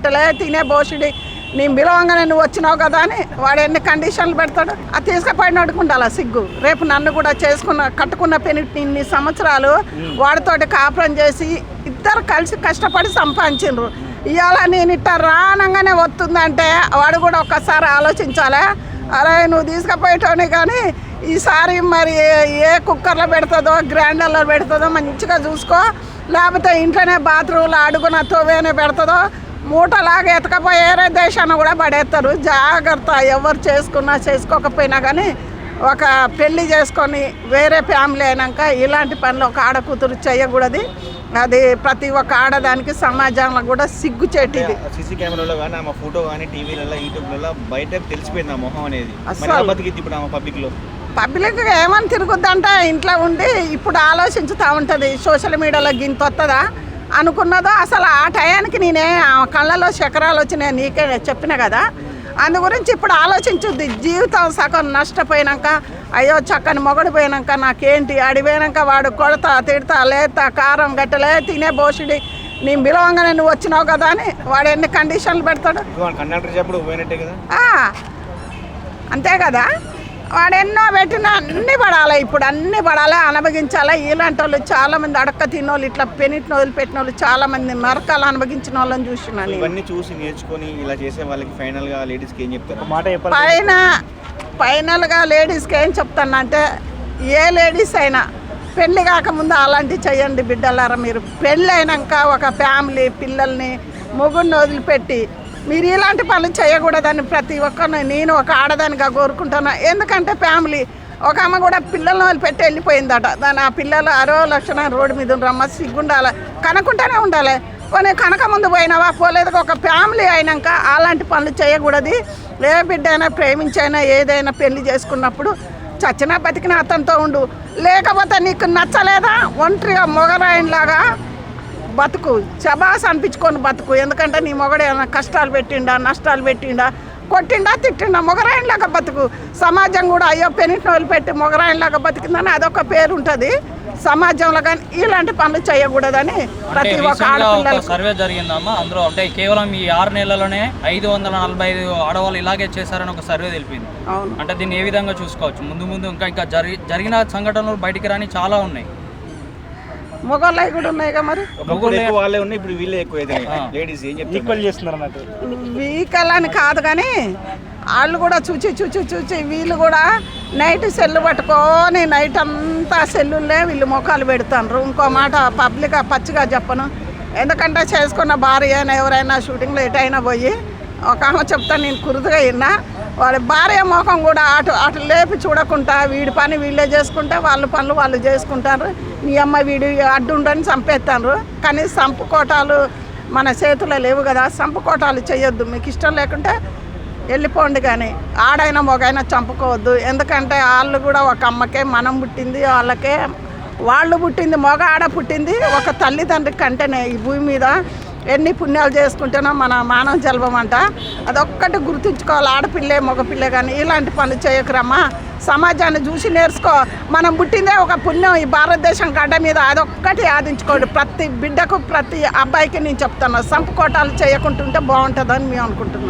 తినే బోషుడి నేను పిలవంగానే నువ్వు వచ్చినావు కదా అని వాడు ఎన్ని కండిషన్లు పెడతాడు. అది తీసుకుపోయిన అడుకుంటాలా సిగ్గు. రేపు నన్ను కూడా కట్టుకున్న పెనిటి ఇన్ని సంవత్సరాలు వాడితోటి కాపురం చేసి ఇద్దరు కలిసి కష్టపడి సంపాదించిండ్రు. ఇవాళ నేను ఇట్లా రానంగానే వస్తుందంటే వాడు కూడా ఒక్కసారి ఆలోచించాలి. అరే నువ్వు తీసుకుపోయేటోని కానీ ఈసారి మరి ఏ కుక్కర్లో పెడుతుందో గ్రైండర్లో పెడుతుందో మంచిగా చూసుకో, లేకపోతే ఇంట్లోనే బాత్రూంలో అడుగున తోవేనే పెడుతుందో మూటలాగా ఎతకపోయి ఏరే దేశాన్ని కూడా పడేస్తారు. జాగ్రత్త. ఎవరు చేసుకున్నా చేసుకోకపోయినా కానీ ఒక పెళ్లి చేసుకొని వేరే ఫ్యామిలీ అయినాక ఇలాంటి పనులు ఒక ఆడకూతురు చేయకూడదు. అది ప్రతి ఒక్క ఆడదానికి సమాజంలో కూడా సిగ్గు చెట్టిది. సీసీ కెమెరాలో కానీ ఆమె ఫోటో కానీ టీవీలలో యూట్యూబ్లలో బయట తెలిసిపోయింది ఆ మొహం అనేది. అసలు పబ్లిక్ ఏమని తిరుగుద్దంటే ఇంట్లో ఉండి ఇప్పుడు ఆలోచించుతూ ఉంటుంది సోషల్ మీడియాలో గింత వస్తుందా అనుకున్నదో. అసలు ఆ టయానికి నేనే కళ్ళలో చక్రాలు వచ్చినాయి నీకే చెప్పిన కదా. అందు గురించి ఇప్పుడు ఆలోచించుద్ది. జీవితం సగం నష్టపోయినాక అయ్యో చక్కని మొగడు పోయినాక నాకేంటి, అడిపోయినాక వాడు కొడతా తిడతా లేతా కారం గట్టలే తినే బోషుడి నేను పిలవంగానే నువ్వు వచ్చినావు కదా అని వాడు ఎన్ని కండిషన్లు పెడతాడు. అంతే కదా. వాడు ఎన్నో పెట్టినా అన్నీ పడాలి. ఇప్పుడు అన్నీ పడాలి, అనుభవించాలి. ఇలాంటి వాళ్ళు చాలామంది అడక్క తిన్నోళ్ళు ఇట్లా పెనిటిని వదిలిపెట్టిన వాళ్ళు చాలామంది నరకాలు అనుభవించిన వాళ్ళని చూసినాను. ఇవన్నీ చూసి నేర్చుకొని ఇలా చేసే వాళ్ళకి ఫైనల్గా లేడీస్కి ఏం చెప్తారు? ఫైనల్గా లేడీస్కి ఏం చెప్తానంటే ఏ లేడీస్ అయినా పెళ్ళి కాకముందు అలాంటివి చేయండి బిడ్డలారా. మీరు పెళ్ళి అయినాక ఒక ఫ్యామిలీ పిల్లల్ని మొగుడిని వదిలిపెట్టి మీరు ఇలాంటి పనులు చేయకూడదని ప్రతి ఒక్కరిని నేను ఒక ఆడదానిగా కోరుకుంటున్నా. ఎందుకంటే ఫ్యామిలీ ఒక అమ్మ కూడా పిల్లల్ని వదిలిపెట్టి వెళ్ళిపోయిందట. దాని ఆ పిల్లలు 60 లక్షల రోడ్డు మీద రమ్మ సిగ్గుండాలి, కనుక్కుంటూనే ఉండాలి. కొన్ని కనక ముందు పోయినావా పోలేదు. ఒక ఫ్యామిలీ అయినాక అలాంటి పనులు చేయకూడదు. ఏ బిడ్డ అయినా ప్రేమించైనా ఏదైనా పెళ్లి చేసుకున్నప్పుడు చచ్చినా బతికినా అతనితో ఉండు. లేకపోతే నీకు నచ్చలేదా ఒంటరిగా మొగరాయిలాగా బతుకు, చబాస్ అనిపించుకొని బతుకు. ఎందుకంటే నీ మొగడు ఏమైనా కష్టాలు పెట్టిండా నష్టాలు పెట్టిండా కొట్టిండా తిట్టిండా మొగరాయిలాగా బతుకు. సమాజం కూడా అయ్యో పెనిటిని వదిలిపెట్టి మొగరాయిలాగా బతికిందని అదొక పేరు ఉంటుంది సమాజంలో. కానీ ఇలాంటి పనులు చేయకూడదని ప్రతి ఒక్క ఆడపిల్లలు సర్వే జరిగిందమ్మా. అందులో అంటే కేవలం ఈ 6 నెలల్లోనే 545 ఆడవాళ్ళు ఇలాగే చేశారని ఒక సర్వే తెలిపింది. అంటే దీన్ని ఏ విధంగా చూసుకోవచ్చు? ముందు ఇంకా జరిగిన సంఘటనలు బయటికి రాని చాలా ఉన్నాయి. మొగోళ్ళవి కూడా ఉన్నాయిగా. మరి వీకల్ అని కాదు కానీ వాళ్ళు కూడా చూచి వీళ్ళు కూడా నైట్ సెల్లు పట్టుకొని నైట్ అంతా సెల్లులే వీళ్ళు ముఖాలు పెడుతున్నారు. ఇంకో మాట పబ్లిక్గా పచ్చిగా చెప్పను. ఎందుకంటే చేసుకున్న భార్య అయినా ఎవరైనా షూటింగ్లో ఎటైనా పోయి ఒక ఆమె చెప్తాను నేను కురుదుగా విన్నా. వాళ్ళ భార్య ముఖం కూడా అటు లేపి చూడకుండా వీడి పని వీళ్ళే చేసుకుంటే వాళ్ళ పనులు వాళ్ళు చేసుకుంటారు. నీ అమ్మ వీడి అడ్డుండని చంపేస్తాను. కానీ సంపుకోటాలు మన చేతుల్లో లేవు కదా. సంపుకోటాలు చేయొద్దు. మీకు ఇష్టం లేకుంటే వెళ్ళిపోండి. కానీ ఆడైనా మొగైనా చంపుకోవద్దు. ఎందుకంటే వాళ్ళు కూడా ఒక అమ్మకే మనం పుట్టింది, వాళ్ళకే వాళ్ళు పుట్టింది, మగ ఆడ పుట్టింది ఒక తల్లిదండ్రి కంటేనే ఈ భూమి మీద. ఎన్ని పుణ్యాలు చేసుకుంటేనో మన మానవ జన్మం అంట. అదొక్కటి గుర్తుంచుకోవాలి. ఆడపిల్లే మగపిల్లే కానీ ఇలాంటి పనులు చేయకురమ్మా. సమాజాన్ని చూసి నేర్చుకో. మనం పుట్టిందే ఒక పుణ్యం ఈ భారతదేశం గడ్డ మీద. అదొక్కటి ఆదించుకోండి. ప్రతి బిడ్డకు ప్రతి అబ్బాయికి నేను చెప్తాను సంపుకోటాలు చేయకుంటుంటే బాగుంటుందని మేము అనుకుంటున్నాం.